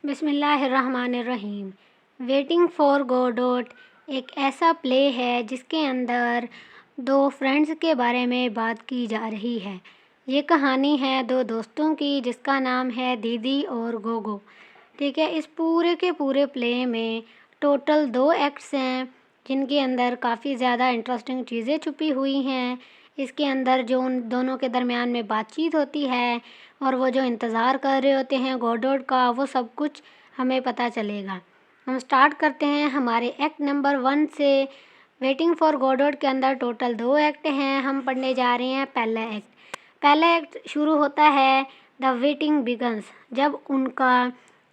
بسم اللہ الرحمن الرحیم۔ ویٹنگ فار گوڈوٹ ایک ایسا پلے ہے جس کے اندر دو فرینڈز کے بارے میں بات کی جا رہی ہے۔ یہ کہانی ہے دو دوستوں کی جس کا نام ہے دیدی اور گوگو۔ ٹھیک ہے، اس پورے کے پورے پلے میں ٹوٹل 2 ایکٹس ہیں جن کے اندر کافی زیادہ انٹرسٹنگ چیزیں چھپی ہوئی ہیں۔ اس کے اندر جو ان دونوں کے درمیان میں بات چیت ہوتی ہے اور وہ جو انتظار کر رہے ہوتے ہیں گوڈوٹ کا، وہ سب کچھ ہمیں پتہ چلے گا۔ ہم سٹارٹ کرتے ہیں ہمارے ایکٹ نمبر 1 سے۔ ویٹنگ فار گوڈوٹ کے اندر ٹوٹل 2 ایکٹ ہیں۔ ہم پڑھنے جا رہے ہیں پہلا ایکٹ۔ پہلا ایکٹ شروع ہوتا ہے دا ویٹنگ بگنس، جب ان کا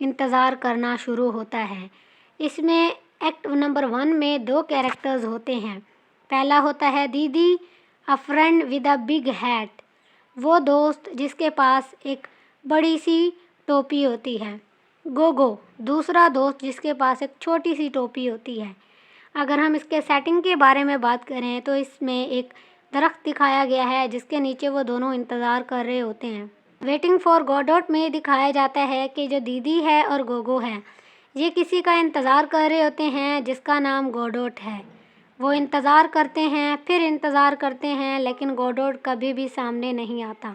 انتظار کرنا شروع ہوتا ہے۔ اس میں ایکٹ نمبر 1 میں 2 کیریکٹرز ہوتے ہیں۔ پہلا ہوتا ہے دیدی، a friend with a big hat, وہ دوست جس کے پاس ایک بڑی سی ٹوپی ہوتی ہے۔ گوگو، دوسرا دوست جس کے پاس ایک چھوٹی سی ٹوپی ہوتی ہے۔ اگر ہم اس کے سیٹنگ کے بارے میں بات کریں تو اس میں ایک درخت دکھایا گیا ہے جس کے نیچے وہ دونوں انتظار کر رہے ہوتے ہیں۔ ویٹنگ فار گوڈوٹ میں دکھایا جاتا ہے کہ جو دیدی ہے اور گوگو ہے یہ کسی کا انتظار کر رہے ہوتے ہیں جس کا نام گوڈوٹ ہے۔ وہ انتظار کرتے ہیں، پھر انتظار کرتے ہیں، لیکن گوڈوٹ کبھی بھی سامنے نہیں آتا۔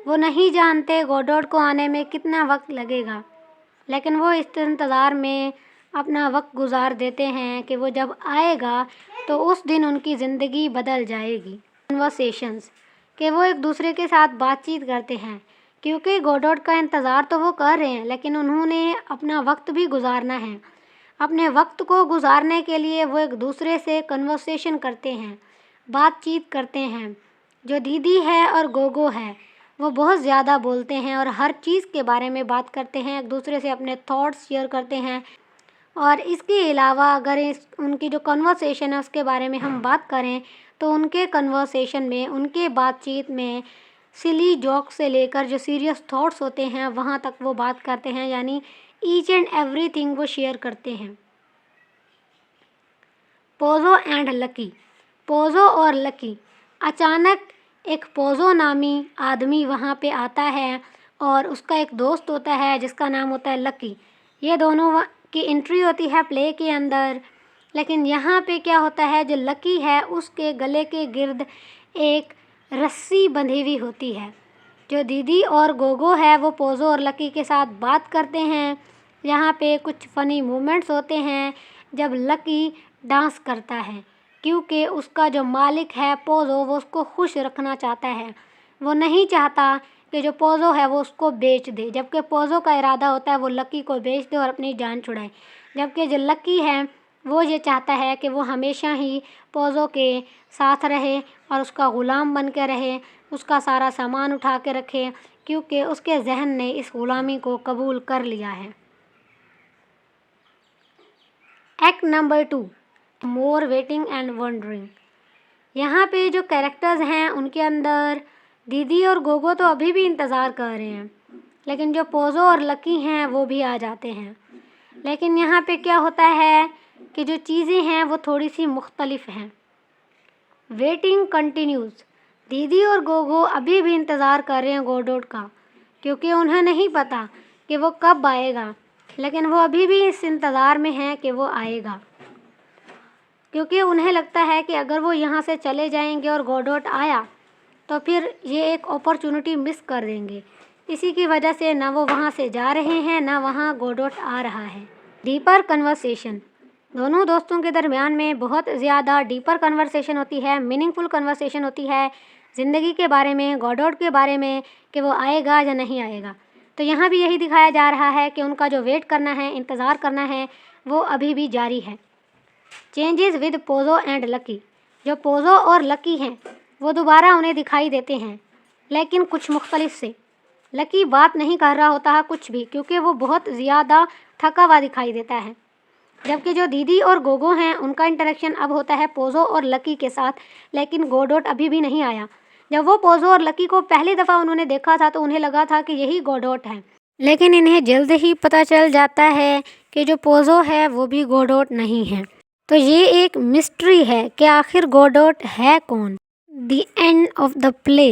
وہ نہیں جانتے گوڈوٹ کو آنے میں کتنا وقت لگے گا، لیکن وہ اس انتظار میں اپنا وقت گزار دیتے ہیں کہ وہ جب آئے گا تو اس دن ان کی زندگی بدل جائے گی۔ کنورسیشنز، کہ وہ ایک دوسرے کے ساتھ بات چیت کرتے ہیں، کیونکہ گوڈوٹ کا انتظار تو وہ کر رہے ہیں لیکن انہوں نے اپنا وقت بھی گزارنا ہے۔ اپنے وقت کو گزارنے کے لیے وہ ایک دوسرے سے کنورسیشن کرتے ہیں، بات چیت کرتے ہیں۔ جو دیدی ہے اور گوگو ہے وہ بہت زیادہ بولتے ہیں اور ہر چیز کے بارے میں بات کرتے ہیں، ایک دوسرے سے اپنے تھاٹس شیئر کرتے ہیں۔ اور اس کے علاوہ اگر ان کی جو کنورسیشن ہے اس کے بارے میں ہم بات کریں تو ان کے کنورسیشن میں، ان کے بات چیت میں سلی جوک سے لے کر جو سیریس تھاٹس ہوتے ہیں وہاں تک وہ بات کرتے ہیں، یعنی ایچ اینڈ ایوری تھنگ وہ شیئر کرتے ہیں۔ پوزو اینڈ لکی، پوزو اور لکی۔ اچانک ایک پوزو نامی آدمی وہاں پہ آتا ہے اور اس کا ایک دوست ہوتا ہے جس کا نام ہوتا ہے لکی۔ یہ دونوں کی انٹری ہوتی ہے پلے کے اندر، لیکن یہاں پہ کیا ہوتا ہے، جو لکی ہے اس کے گلے کے گرد ایک رسی بندھی ہوئی ہوتی ہے۔ جو دیدی اور گوگو ہے وہ پوزو اور لکی کے ساتھ بات کرتے ہیں۔ یہاں پہ کچھ فنی مومنٹس ہوتے ہیں جب لکی ڈانس کرتا ہے، کیونکہ اس کا جو مالک ہے پوزو وہ اس کو خوش رکھنا چاہتا ہے۔ وہ نہیں چاہتا کہ جو پوزو ہے وہ اس کو بیچ دے، جبکہ پوزو کا ارادہ ہوتا ہے وہ لکی کو بیچ دے اور اپنی جان چھڑائے، جبکہ جو لکی ہے وہ یہ چاہتا ہے کہ وہ ہمیشہ ہی پوزو کے ساتھ رہے اور اس کا غلام بن کے رہے، اس کا سارا سامان اٹھا کے رکھے، کیونکہ اس کے ذہن نے اس غلامی کو قبول کر لیا ہے۔ Act number 2، more waiting and wondering. یہاں پہ جو کیریکٹرز ہیں ان کے اندر دیدی اور گوگو تو ابھی بھی انتظار کر رہے ہیں، لیکن جو پوزو اور لکی ہیں وہ بھی آ جاتے ہیں۔ لیکن یہاں پہ کیا ہوتا ہے کہ جو چیزیں ہیں وہ تھوڑی سی مختلف ہیں۔ ویٹنگ کنٹینیوز، دیدی اور گوگو ابھی بھی انتظار کر رہے ہیں گوڈوٹ کا، کیونکہ انہیں نہیں پتہ کہ وہ کب آئے گا، لیکن وہ ابھی بھی اس انتظار میں ہیں کہ وہ آئے گا، کیونکہ انہیں لگتا ہے کہ اگر وہ یہاں سے چلے جائیں گے اور گوڈوٹ آیا تو پھر یہ ایک اپرچونٹی مس کر دیں گے۔ اسی کی وجہ سے نہ وہ وہاں سے جا رہے ہیں نہ وہاں گوڈوٹ آ رہا ہے۔ ڈیپر کنورسیشن، دونوں دوستوں کے درمیان میں بہت زیادہ ڈیپر کنورسیشن ہوتی ہے، میننگ فل کنورسیشن ہوتی ہے، زندگی کے بارے میں، گوڈوٹ کے بارے میں کہ وہ آئے گا یا نہیں آئے گا۔ تو یہاں بھی یہی دکھایا جا رہا ہے کہ ان کا جو ویٹ کرنا ہے، انتظار کرنا ہے، وہ ابھی بھی جاری ہے۔ چینجز ود پوزو اینڈ لکی، جو پوزو اور لکی ہیں وہ دوبارہ انہیں دکھائی دیتے ہیں، لیکن کچھ مختلف سے۔ لکی بات نہیں کر رہا ہوتا ہے کچھ بھی، کیونکہ وہ بہت زیادہ تھکا ہوا دکھائی دیتا ہے، جبکہ جو دیدی اور گوگو ہیں ان کا انٹریکشن اب ہوتا ہے پوزو اور لکی کے ساتھ، لیکن گوڈوٹ ابھی بھی نہیں آیا۔ جب وہ پوزو اور لکی کو پہلی دفعہ انہوں نے دیکھا تھا تو انہیں لگا تھا کہ یہی گوڈوٹ ہے، لیکن انہیں جلد ہی پتہ چل جاتا ہے کہ جو پوزو ہے وہ بھی گوڈوٹ نہیں ہے۔ تو یہ ایک مسٹری ہے کہ آخر گوڈوٹ ہے کون۔ دی اینڈ آف دا پلے۔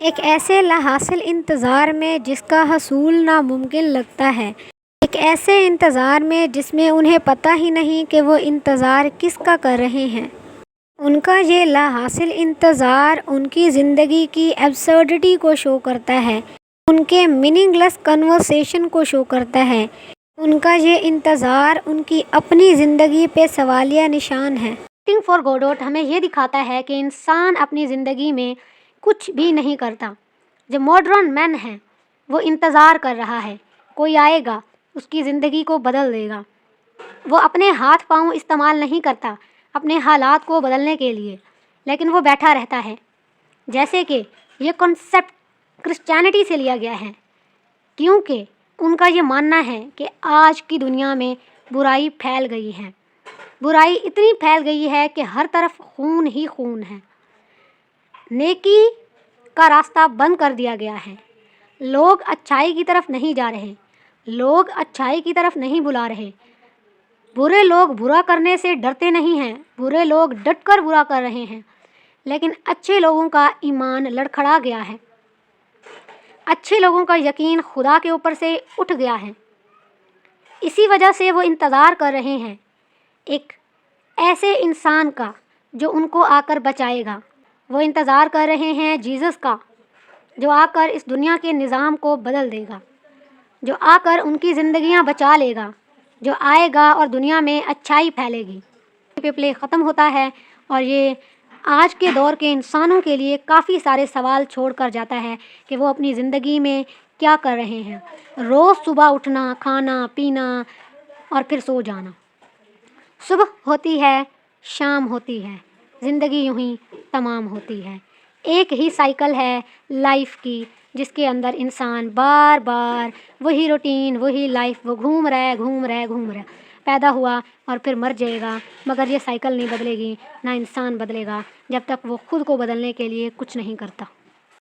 ایک ایسے لاحاصل انتظار میں جس کا حصول ناممکن لگتا ہے، ایک ایسے انتظار میں جس میں انہیں پتہ ہی نہیں کہ وہ انتظار کس کا کر رہے ہیں۔ ان کا یہ لاحاصل انتظار ان کی زندگی کی ایبسرڈٹی کو شو کرتا ہے، ان کے میننگ لیس کنورسیشن کو شو کرتا ہے۔ ان کا یہ انتظار ان کی اپنی زندگی پہ سوالیہ نشان ہے۔ ویٹنگ فار گوڈوٹ ہمیں یہ دکھاتا ہے کہ انسان اپنی زندگی میں کچھ بھی نہیں کرتا۔ جو ماڈرن مین ہے وہ انتظار کر رہا ہے، کوئی آئے گا اس کی زندگی کو بدل دے گا۔ وہ اپنے ہاتھ پاؤں استعمال نہیں کرتا اپنے حالات کو بدلنے کے لیے، لیکن وہ بیٹھا رہتا ہے۔ جیسے کہ یہ کنسیپٹ کرسچینٹی سے لیا گیا ہے، کیونکہ ان کا یہ ماننا ہے کہ آج کی دنیا میں برائی پھیل گئی ہے، برائی اتنی پھیل گئی ہے کہ ہر طرف خون ہی خون ہے، نیکی کا راستہ بند کر دیا گیا ہے، لوگ اچھائی کی طرف نہیں جا رہے، لوگ اچھائی کی طرف نہیں بلا رہے، برے لوگ برا کرنے سے ڈرتے نہیں ہیں، برے لوگ ڈٹ کر برا کر رہے ہیں، لیکن اچھے لوگوں کا ایمان لڑکھڑا گیا ہے، اچھے لوگوں کا یقین خدا کے اوپر سے اٹھ گیا ہے۔ اسی وجہ سے وہ انتظار کر رہے ہیں ایک ایسے انسان کا جو ان کو آ کر بچائے گا۔ وہ انتظار کر رہے ہیں جیزس کا، جو آ کر اس دنیا کے نظام کو بدل دے گا، جو آ کر ان کی زندگیاں بچا لے گا، جو آئے گا اور دنیا میں اچھائی پھیلے گی۔ پہ پلے ختم ہوتا ہے اور یہ آج کے دور کے انسانوں کے لیے کافی سارے سوال چھوڑ کر جاتا ہے کہ وہ اپنی زندگی میں کیا کر رہے ہیں۔ روز صبح اٹھنا، کھانا پینا اور پھر سو جانا، صبح ہوتی ہے شام ہوتی ہے، زندگی یوں ہی تمام ہوتی ہے۔ ایک ہی سائیکل ہے لائف کی، جس کے اندر انسان بار بار وہی روٹین، وہی لائف، وہ گھوم رہا ہے، پیدا ہوا اور پھر مر جائے گا، مگر یہ سائیکل نہیں بدلے گی، نہ انسان بدلے گا جب تک وہ خود کو بدلنے کے لیے کچھ نہیں کرتا۔